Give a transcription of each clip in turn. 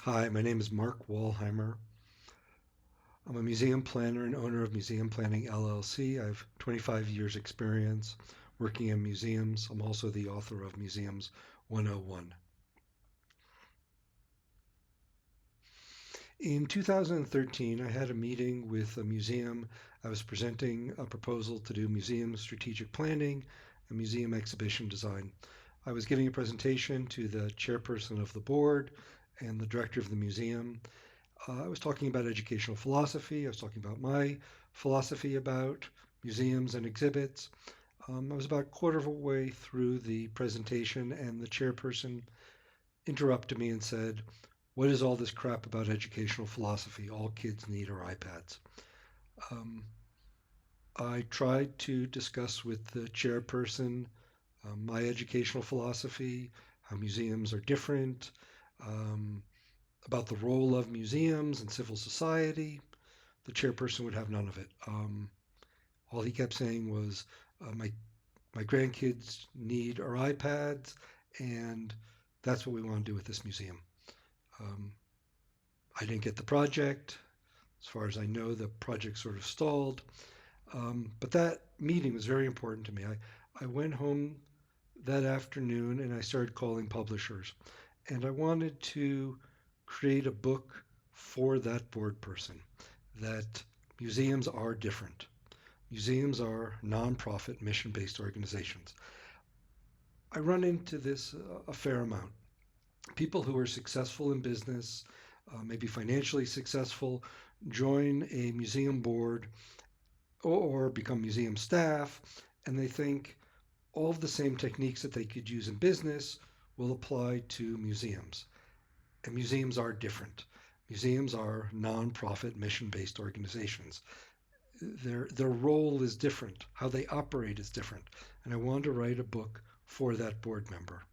Hi, my name is Mark Walheimer. I'm a museum planner and owner of Museum Planning LLC. I have 25 years experience working in museums. I'm also the author of Museums 101. In 2013, I had a meeting with a museum. I was presenting a proposal to do museum strategic planning and museum exhibition design. I was giving a presentation to the chairperson of the board and the director of the museum. I was talking about educational philosophy. I was talking about my philosophy about museums and exhibits. I was about a quarter of a way through the presentation, and the chairperson interrupted me and said, "What is all this crap about educational philosophy? All kids need are iPads." Um, I tried to discuss with the chairperson my educational philosophy, how museums are different, um, about the role of museums and civil society. The chairperson would have none of it. All he kept saying was, my grandkids need our iPads, and that's what we want to do with this museum." Um, I didn't get the project. As far as I know, the project sort of stalled. But that meeting was very important to me. I went home that afternoon and I started calling publishers. And I wanted to create a book for that board person that museums are different. Museums are nonprofit, mission based organizations. I run into this a fair amount. People who are successful in business, maybe financially successful, join a museum board or become museum staff, and they think all of the same techniques that they could use in business will apply to museums. And museums are different. Museums are nonprofit, mission based organizations. Their role is different. How they operate is different. And I wanted to write a book for that board member.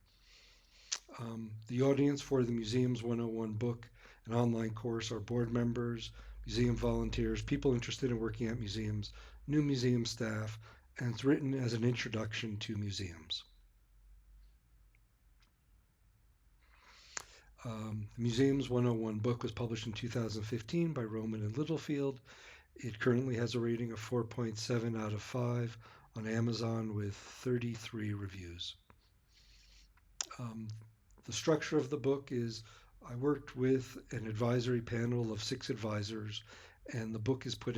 The audience for the Museums 101 book and online course are board members, museum volunteers, people interested in working at museums, new museum staff, and it's written as an introduction to museums. The Museums 101 book was published in 2015 by Rowman and Littlefield. It currently has a rating of 4.7 out of 5 on Amazon with 33 reviews. Um, the structure of the book is I worked with an advisory panel of 6 advisors, and the book is put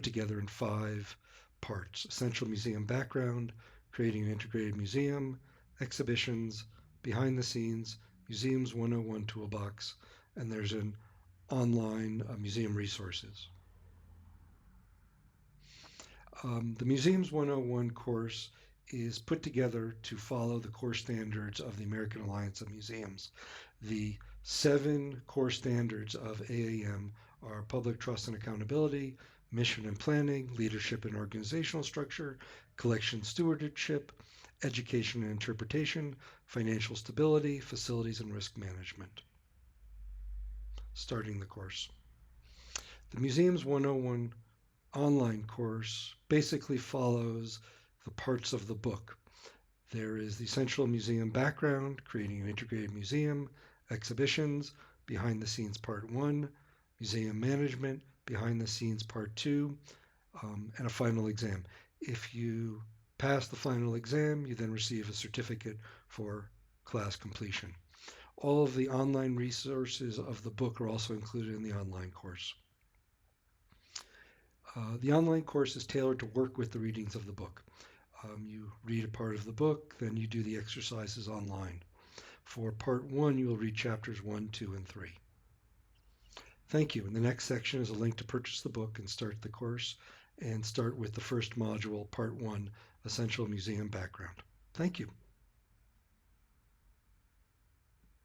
together in 5 parts: essential museum background, creating an integrated museum, exhibitions, behind the scenes, Museums 101 toolbox, and there's an online museum resources. The Museums 101 course is put together to follow the core standards of the American Alliance of Museums. The 7 core standards of AAM are public trust and accountability, mission and planning, leadership and organizational structure, collection stewardship, education and interpretation, financial stability, facilities and risk management. Starting the course. The Museums 101 online course basically follows the parts of the book. There is the essential museum background, creating an integrated museum, exhibitions, behind the scenes part 1, museum management, behind the scenes part 2, and a final exam. If you pass the final exam, you then receive a certificate for class completion. All of the online resources of the book are also included in the online course. The online course is tailored to work with the readings of the book. You read a part of the book, then you do the exercises online. For part 1, you will read chapters 1, 2, and 3. Thank you. In the next section is a link to purchase the book and start the course, and start with the first module, part 1, Essential Museum Background. Thank you.